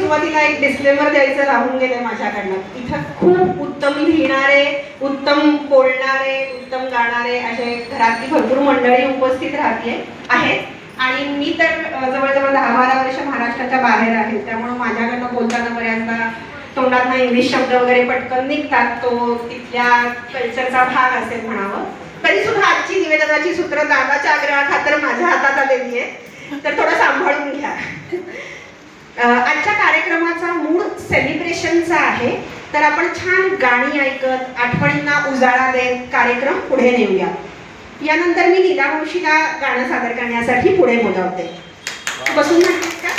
सुरुवातीला एक डिस्क्लेमर द्यायचं राहून गेलंय माझ्याकडनं. इथं खूप उत्तम लिहिणारे, उत्तम बोलणारे, उत्तम गाणारे असे घरातली भरपूर मंडळी उपस्थित आहेत. आणि मी तर जवळजवळ 10-12 वर्ष महाराष्ट्राच्या बाहेर आहे, त्यामुळे माझ्याकडनं बोलताना बऱ्याचदा तोंडात इंग्लिश शब्द वगैरे पटकन निघतात. तो तिथल्या कल्चरचा भाग असेल म्हणावं. तरी सुद्धा आजची निवेदनाची सूत्र दादाच्या आग्रहाखातर माझ्या हातात आलेली आहे, तर थोडं सांभाळून घ्या. आजच्या कार्यक्रमाचा मूड सेलिब्रेशनचा आहे, तर आपण छान गाणी ऐकत आठवणींना उजाळा देत कार्यक्रम पुढे नेऊया. यानंतर मी लीला मावशीला गाणं सादर करण्यासाठी पुढे बोलावते. बसून म्हणतात का?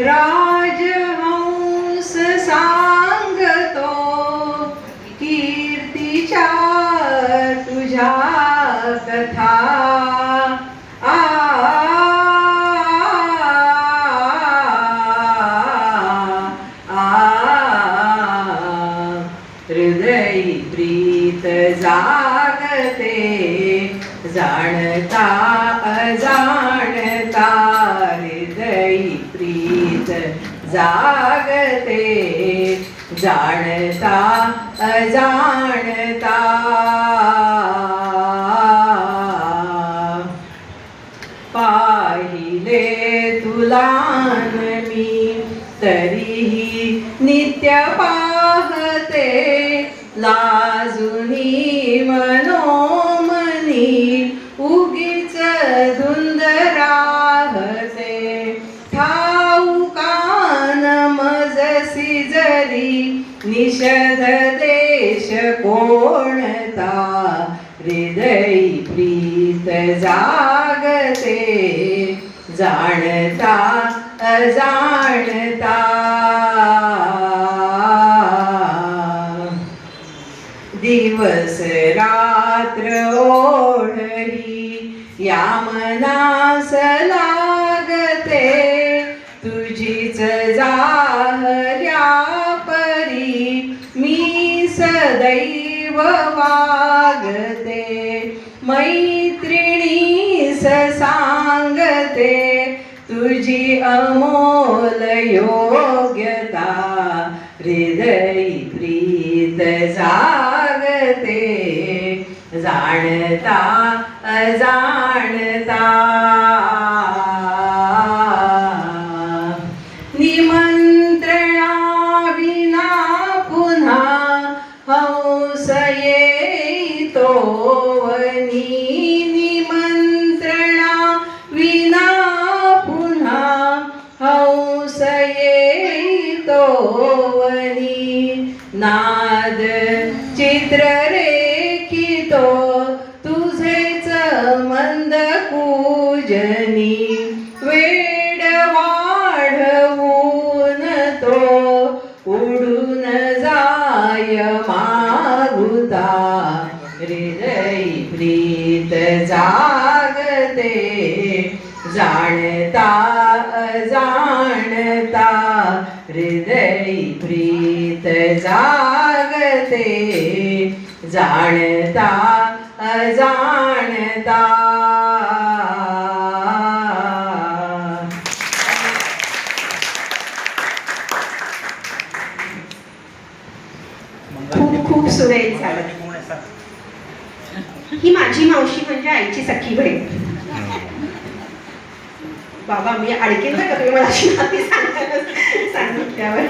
राजहंस सांगतो कीर्तीच्या तुझ्या कथा. हृदयी प्रीत जागते जाणता अजाणता. हृदयी प्रीत जागते जाणता अजाणता. पाहिले तुला मी तरीही नित्य पाहते. लाजुनी मनोमनी उगीच धुंद राहते. ठाऊकान मजसी जरी निषध देश कोणता. हृदयी प्रीत जागते जाणता अजाणता. दिवस रात्र ओढही या मनास लागते. तुझीच जाहर्या परी मी सदैव वागते. मैत्रिणीस सांगते तुझी अमोल योग्यता. हृदयी प्रीत जागते जाणता अजाणता. निमंत्रणा विना पुन्हा हंस येतो वनी. निमंत्रणा विना पुन्हा हंस येतो वनी. नाद चित्र रेखितो तुझेच मंद पूजनी. वेड वाढवून तो उडून जाय मारुता. हृदयी प्रीत जागते जाणता अजाणता. हृदयी प्रीत जागते जाणता अजाणता. खूप खूप सुरेख झालं. ही माझी मावशी म्हणजे आईची सख्खी बहीण. बाबा मी अडकेल ना का तुम्ही मला अशी नाती सांगितल्यावर.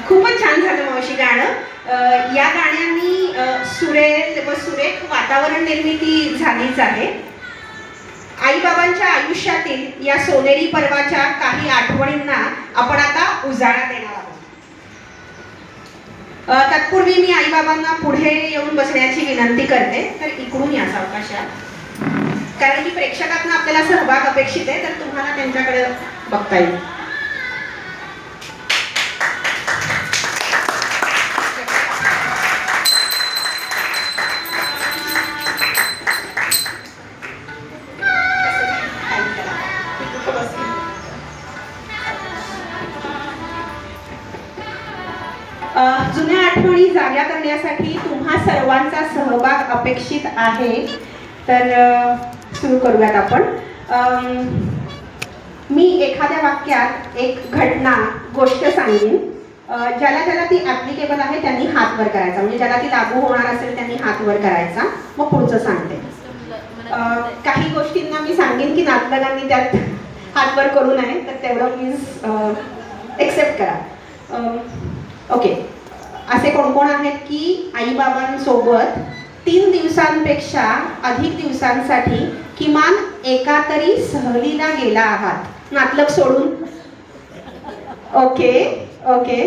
खूपच छान झालं मावशी गाणं. या गाण्यानी सुरेख व सुरेख वातावरण निर्मिती झालीच आहे. आईबाबांच्या आयुष्यातील या सोनेरी पर्वाच्या काही आठवणींना आपण आता उजाळा देणार आहोत. तत्पूर्वी मी आईबाबांना पुढे येऊन बसण्याची विनंती करते. तर इकडून या सावकाशात, कारण की प्रेक्षकांना आपल्याला सहभाग अपेक्षित आहे, तर तुम्हाला त्यांच्याकडे बघता येईल. जुन्या आठवणी जाग्या करण्यासाठी तुम्हा सर्वांचा सहभाग अपेक्षित आहे. तर सुरू करूयात आपण. मी एखाद्या वाक्यात एक घटना गोष्ट सांगेन. ज्याला ज्याला ती ॲप्लिकेबल आहे त्यांनी हात वर करायचा, म्हणजे ज्याला ती लागू होणार असेल त्यांनी हात वर करायचा. मग पुढचं सांगते. काही गोष्टींना मी सांगेन की नातलगांनी त्यात हात वर करू नये, तर तेवढं प्लीज एक्सेप्ट करा. ओके. असे कोण कोण आहेत की आईबाबांसोबत 3 दिवसांपेक्षा अधिक दिवसांसाठी किमान एका तरी सहलीला गेला आहात, नातलग सोडून? Okay okay.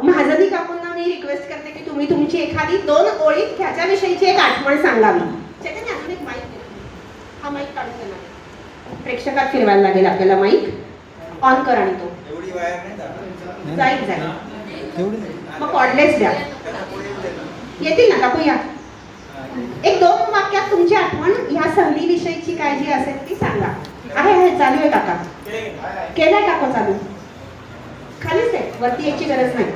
महाजनी काकूंना मी रिक्वेस्ट करते की तुम्ही तुमची एखादी 2 ओळीत त्याच्याविषयीची एक आठवण सांगावी. चैतन्य, अजून एक माईक दे. हा माईक काढून देणार, प्रेक्षकात फिरवायला लागेल आपल्याला. माईक ऑन कर आणि तो जाईल जाईल. मग कॉर्डलेस द्या. येतील ना काकू? या. एक 2 वाक्यात तुमची आठवण ह्या सहलीविषयीची काय जी असेल ती सांगा. आहे चालू आहे काका? केलंय काका चालू? खालीच आहे, वरती यायची गरज नाही.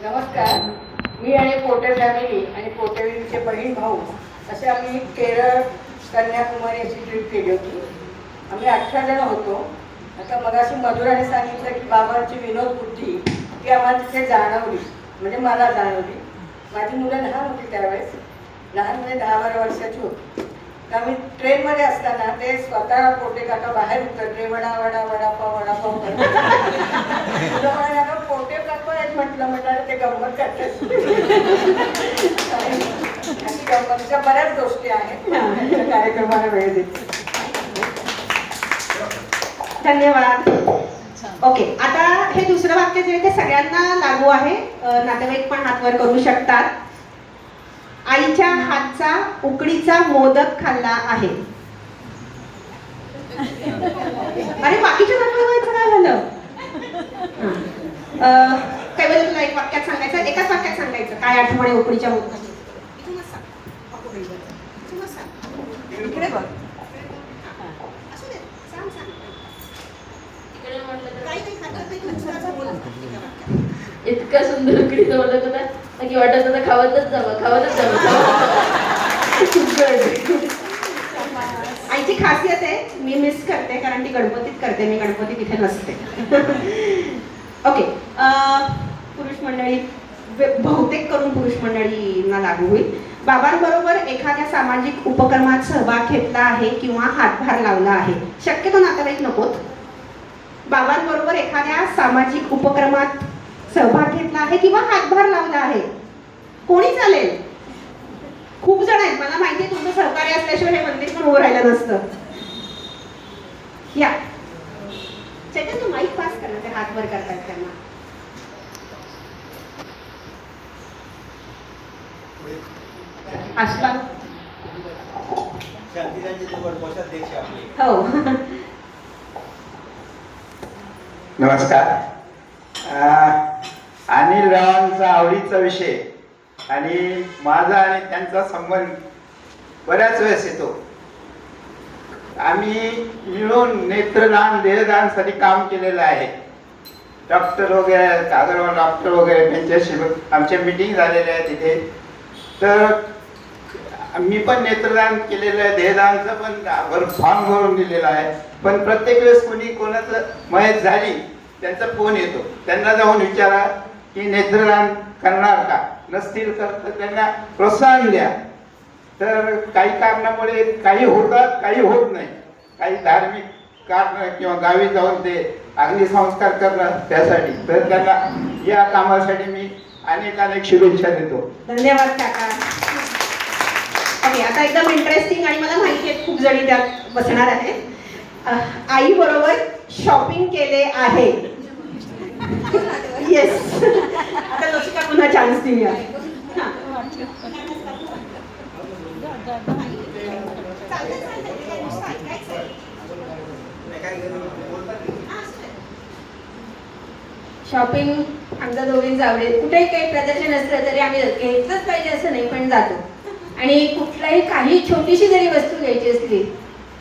नमस्कार. मी आणि पोटे फॅमिली आणि पोटेचे बहीण भाऊ असे आम्ही केरळ कन्याकुमारी अशी ट्रिप केली होती. आम्ही 18 जण होतो. आता मगाशी मधुराने सांगितलं की बाबांची विनोद बुद्धी ती आम्हाला तिथे जाणवली, म्हणजे मला जाणवली. माझी मुलं लहान होती त्यावेळेस, लहान म्हणजे 10-12 वर्षाची होती. तर आम्ही ट्रेनमध्ये असताना ते स्वतः पोटे काका बाहेर उतरले, वडा वडा वडापाव वडापाव करतात. पोटे काका आहेत म्हटलं ते गंमत करतात. आणि गंमतच्या बऱ्याच गोष्टी आहेत, कार्यक्रमाला वेळ देते. धन्यवाद. ओके. आता हे दुसरं वाक्य जे आहे ते सगळ्यांना लागू आहे. नातेवाईक पण हात वर करू शकतात. आईच्या हातचा उकडीचा मोदक खाल्ला आहे. अरे बाकीच्या नातेवाईकांचं काय झालं? काय बरं, तुला एक वाक्यात सांगायचं, एकाच वाक्यात सांगायचं काय आठवण आहे उकडीच्या मोदकाची? इकडे बघ. असू दे, सांग सांग. इतका सुंदर उकडीचा मोदक होता की वाटत होतं खावतच जावं खावतच जावं. आईची खासियत आहे, मी मिस करते कारण ती गणपतीत करते, मी गणपती तिथे नसते. ओके. पुरुष मंडळी, बहुतेक करून पुरुष मंडळींना लागू होईल. बाबांबरोबर एखाद्या सामाजिक उपक्रमात सहभाग घेतला आहे किंवा हातभार लावला आहे. शक्यतो नातेवाईक नकोत. बाबांबरोबर एखाद्या सामाजिक उपक्रमात सहभाग घेतला आहे किंवा हातभार लावला आहे. कोणी चालेल? खूप जण आहेत, मला माहिती आहे. तुमचं सहकार्य असल्याशिवाय हे मंदिर पण उभं राहिलं नसतं. या चैतन्य, तू माईक पास कर ना, ते हात वर करतात त्यांना. आशा. हो. नमस्कार. अनिल रावांचा आवडीचा विषय आणि माझा आणि त्यांचा संबंध बऱ्याच वेळेस येतो. आम्ही मिळून नेत्रदान देहदानसाठी काम केलेलं आहे. डॉक्टर वगैरे, अगरवाल डॉक्टर वगैरे त्यांच्याशी आमच्या मीटिंग झालेल्या आहे तिथे. तर मी पण नेत्रदान केलेलं आहे, देहदानचं पण फॉर्म भरून दिलेला आहे. पण प्रत्येक वेळेस कोणी कोणाचं मयत झाली त्यांचा फोन येतो. त्यांना जाऊन विचारा की नेत्रदान करणार का, नसतील तर त्यांना प्रोत्साहन द्या. तर काही कारणामुळे काही होतात, काही होत नाही. काही धार्मिक कारण किंवा गावी जाऊन ते अग्नी संस्कार करणं त्यासाठी, तर त्यांना या कामासाठी मी अनेक शुभेच्छा देतो. धन्यवाद काका. ओके. आता एकदम इंटरेस्टिंग आणि मला माहिती आहे खूप जणी त्यात बसणार आहे. आई बरोबर शॉपिंग केले आहे. येस. आता लक्षिका पुन्हा चान्स देऊया. शॉपिंग आमच्या दोघींचं आवडेल. कुठेही काही प्रदर्शन असलं तरी आम्ही घेतलंच पाहिजे असं नाही, पण जातो. आणि कुठलाही काही छोटीशी जरी वस्तू घ्यायची असली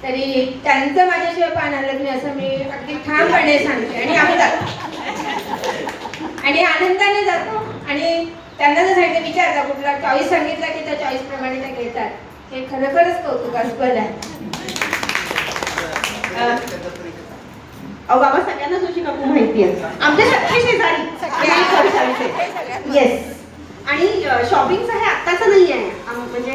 तरी त्यांचं माझ्याशिवाय पान हलत नाही असं मी अगदी ठामपणे सांगते. आणि आम्ही जातो आणि आनंदाने जातो. आणि त्यांना जर सांगितलं विचारता कुठला चॉईस सांगितला की त्या चॉईस प्रमाणे त्या घेतात. हे खरोखरच कौतुकास्पद आहे. अहो बाबा, सगळ्यांना तुझी काकू माहिती आहे. आमच्या सगळे शेजारी येस. आणि शॉपिंगचं हे आत्ताचं नाही आहे. म्हणजे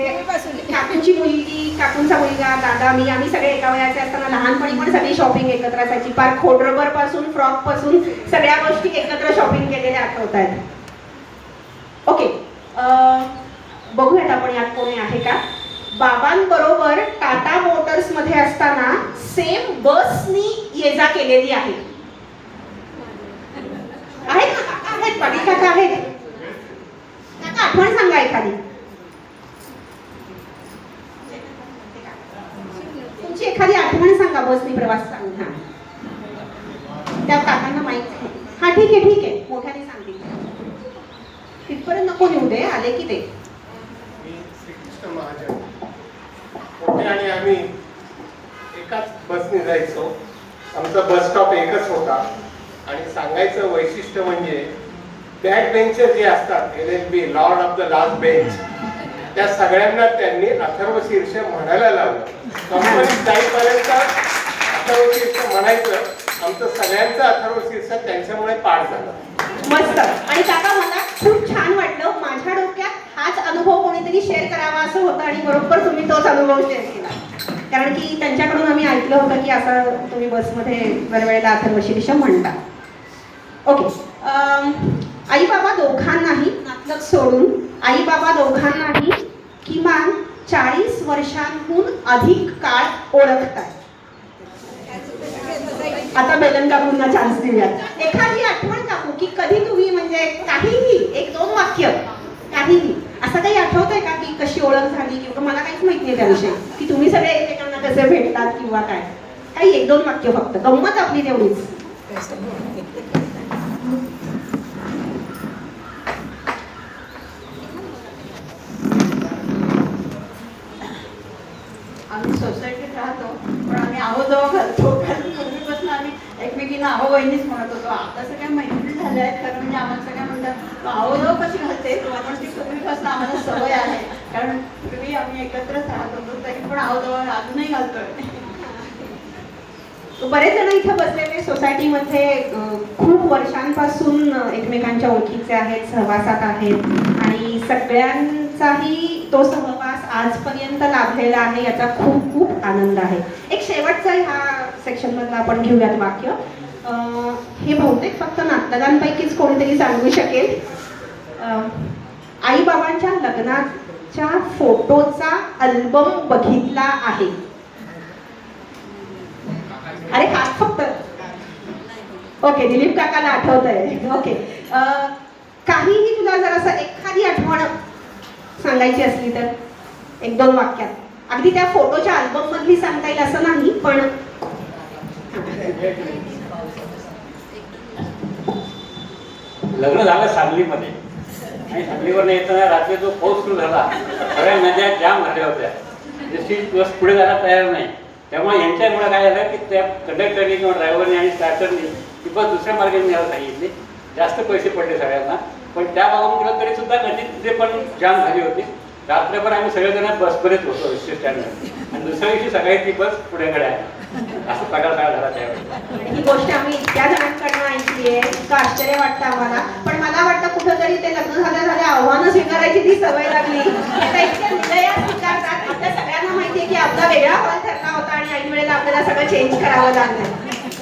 काकूंची मुलगी, काकूंचा मुलगा, दादा, मी, आम्ही सगळे एका वयाचे असताना लहानपणी पण सगळी शॉपिंग एकत्र असायची. पार खोडरबर पासून फ्रॉक पासून सगळ्या गोष्टी एकत्र शॉपिंग केलेल्या आठवत आहेत. ओके, बघूयात आपण यात कोणी आहे का. बाबांबरोबर टाटा मोटर्स मध्ये असताना सेम बसनी ये जा केलेली आहे. आहेत ना काका? आहेत, पाटील काका आहेत. काका आठवण सांगा एखादी. तुमची एखादी आठवण सांगा बसनी प्रवास सांगा. त्या काकांना माहित आहे. हा ठीक आहे ठीक आहे, मोठ्याने सांगतील. तिथपर्यंत नको नेऊ दे, आले की ते. मी श्रीकृष्ण महाजन. मोठे आणि आम्ही एकाच बसने जायचो. आमचा बस स्टॉप एकच होता. आणि सांगायचं वैशिष्ट्य म्हणजे बॅक बेंचर जे असतात, LLB, Lord of the last bench, त्या सगळ्यांना त्यांनी अथर्वशीर्ष म्हणायला लावलं. कंपनीत जाईपर्यंत अथर्वशीर्ष म्हणायचं. आमचं सगळ्यांचं अथर्वशीर्ष त्यांच्यामुळे पाठ झालं. मस्त. आणि काका मला खूप छान वाटलं. माझ्या डोक्यात हाच अनुभव कोणीतरी शेअर करावा असं होतं आणि बरोबर तुम्ही तोच अनुभव शेअर केला. कारण की त्यांच्याकडून आम्ही ऐकलं होतं की असं तुम्ही बसमध्ये वेळवेळेला अथर्वशीर्ष म्हणता. ओके, आई बाबा दोघांनाही नातलग सोडून आई बाबा दोघांनाही किमान 40 वर्षांहून अधिक काळ ओळखतात. आता बेलन काकूंना चान्स देऊयात. एखादी आठवण काकू की कधी तुम्ही म्हणजे काहीही 1-2 वाक्य काहीही असं काही आठवतंय का की कशी ओळख झाली किंवा मला काहीच माहित नाही त्याविषयी की तुम्ही सगळे एकमेकांना कसे भेटतात किंवा काय? काही 1-2 वाक्य फक्त, गंमत आपली तेवढीच. आम्ही सोसायटीत राहतो, पण आम्ही आहो जवळ घालतो. कारण पूर्वीपासून आम्ही एकमेकींना आहो बहिणीच म्हणत होतो. आता सगळ्या मैत्रिणी झाल्या आहेत. खरं म्हणजे आम्हाला सगळ्या म्हणतात आहो जवळ कशी घालते, पण ती पूर्वीपासून आम्हाला सवय आहे. कारण पूर्वी आम्ही एकत्रच राहत होतो, तरी पण आहो जवळ अजूनही घालतोय. बरेच जण इथं बसलेले सोसायटीमध्ये खूप वर्षांपासून एकमेकांच्या ओळखीचे आहेत, सहवासात आहेत आणि सगळ्यांचाही तो सहवास आजपर्यंत लाभलेला आहे. याचा खूप खूप आनंद आहे. एक शेवटचं ह्या सेक्शनमधलं आपण घेऊयात वाक्य. हे बहुतेक फक्त नातलगांपैकीच कोणीतरी सांगू शकेल. आई बाबांच्या लग्नाच्या फोटोचा अल्बम बघितला आहे. अरे हात फक्त. ओके, दिलीप काकाला आठवत आहे. ओके, काहीही तुला जर असं एखादी आठवण सांगायची असली तर 1-2 वाक्यात. अगदी त्या फोटोच्या अल्बम मधली सांगता येईल असं नाही, पण लग्न झालं सांगलीमध्ये आणि सांगलीवरनं येताना रात्री जो पाऊस सुरू झाला, सगळ्या नद्या जाम झाल्या होत्या. जशी बस पुढे जायला तयार नाही. त्यामुळे यांच्यामुळे काय झालं की त्या कंडक्टरनी किंवा ड्रायव्हरने आणि स्टार्टरनी ती बस दुसऱ्या मार्गाने न्यायला सांगितली. जास्त पैसे पडले सगळ्यांना, पण त्या भागातून गेलं तरी सुद्धा नदी तिथे पण जाम झाली होती. रात्रभर आम्ही सगळेजण बसपर्यंत होतो एसटी स्टँडवर आणि दुसऱ्या दिवशी सकाळी ती बस पुढेकडे आहे. असं प्रकार सगळा झाला त्यावेळेस. ही गोष्ट आम्ही इतक्या जणांकडनं ऐकली आहे, इतकं आश्चर्य वाटतं आम्हाला. पण मला वाटतं कुठंतरी ते लग्न झाल्या आव्हानं स्वीकारायची ती सवय लागली. आता इतक्या विजया स्वीकारतात. आपल्या सगळ्यांना माहिती आहे की आपला वेगळा हॉल ठरला होता आणि ऐन वेळेला आपल्याला सगळं चेंज करावं लागलं.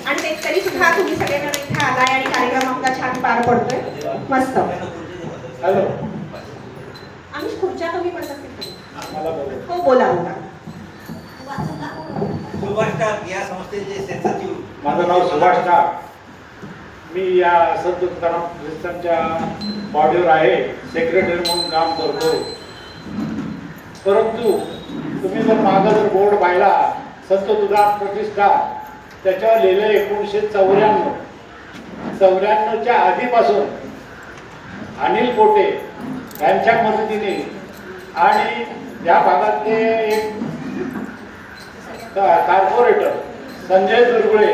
आणि ते तरी सुद्धा तुम्ही सगळेजण इथे आलाय आणि कार्यक्रम आपला छान पार पडतोय. मस्त. हॅलो, आम्ही खुर्च्या कमी पडतात तिथे. मला बोला. हो, बोला बोला. सुभाष टाक या संस्थेचे सेन्सरची. माझं नाव सुभाष नाग. मी या संत तुकाराम ख्रिस्तांच्या बॉडीवर आहे, सेक्रेटरी म्हणून काम करतो. परंतु तुम्ही जर मागं जर बोर्ड पाहिला, संत तुकाराम प्रतिष्ठा, त्याच्यावर लिहिलं 1994च्या आधीपासून अनिल पोटे यांच्या मदतीने आणि या भागातले एक कॉर्पोरेटर संजय दुर्गुळे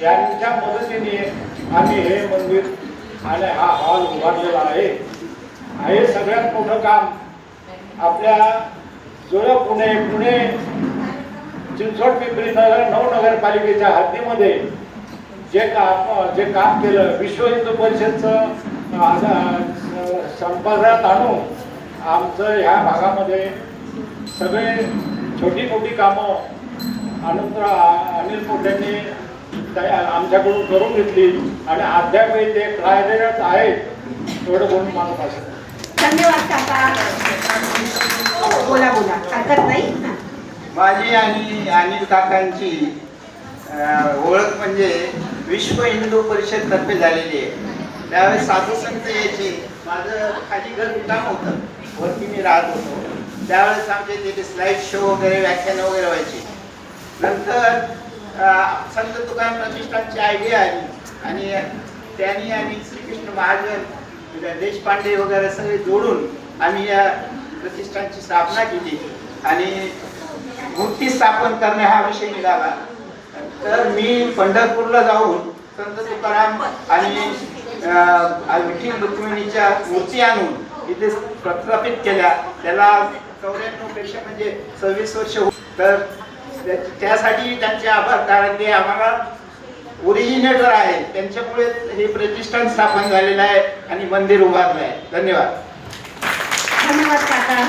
यांच्या मदतीने आम्ही हे मंदिर आणि हा हॉल उभारलेला आहे. हे सगळ्यात मोठं काम आपल्या जुळं पुणे चिंचवड पिंपरी नगरपालिकेच्या हद्दीमध्ये जे काम केलं, विश्व हिंदू परिषदचं संपर्कात आणून आमचं ह्या भागामध्ये सगळे छोटी मोठी कामं अनिल पोटेंनी आमच्याकडून करून घेतली आणि अद्यापही ते कार्यरत आहेत एवढं बोलून मानत असेल. धन्यवाद काका. बोला बोला, हरकत नाही. माझी आणि अनिल काकांची ओळख म्हणजे विश्व हिंदू परिषद तर्फे झालेली आहे. त्यावेळेस साधू संत यायचे. माझं खाली घर उठाम होतं, वरती मी राहत होतो. त्यावेळेस आमचे तिथे स्लाईड शो वगैरे, व्याख्यानं वगैरे व्हायची. नंतर संत तुकाराम प्रतिष्ठानची आयडिया आली आणि त्यांनी आणि श्रीकृष्ण महाजन, देशपांडे वगैरे सगळे जोडून आम्ही या प्रतिष्ठानची स्थापना केली आणि मूर्ती स्थापन करणे हा विषय निघाला. तर मी पंढरपूरला जाऊन संत तुकाराम आणि विठ्ठल रुक्मिणीच्या मूर्ती आणून इथे प्रस्थापित केल्या. त्याला 94 पेक्षा म्हणजे 26 वर्ष. तर त्यासाठी त्यांचे आभार, कारण ते आम्हाला ओरिजिनेटर आहे, त्यांच्यामुळे हे प्रतिष्ठान स्थापन झालेलं आहे आणि मंदिर उभारलं आहे. धन्यवाद. धन्यवाद काका.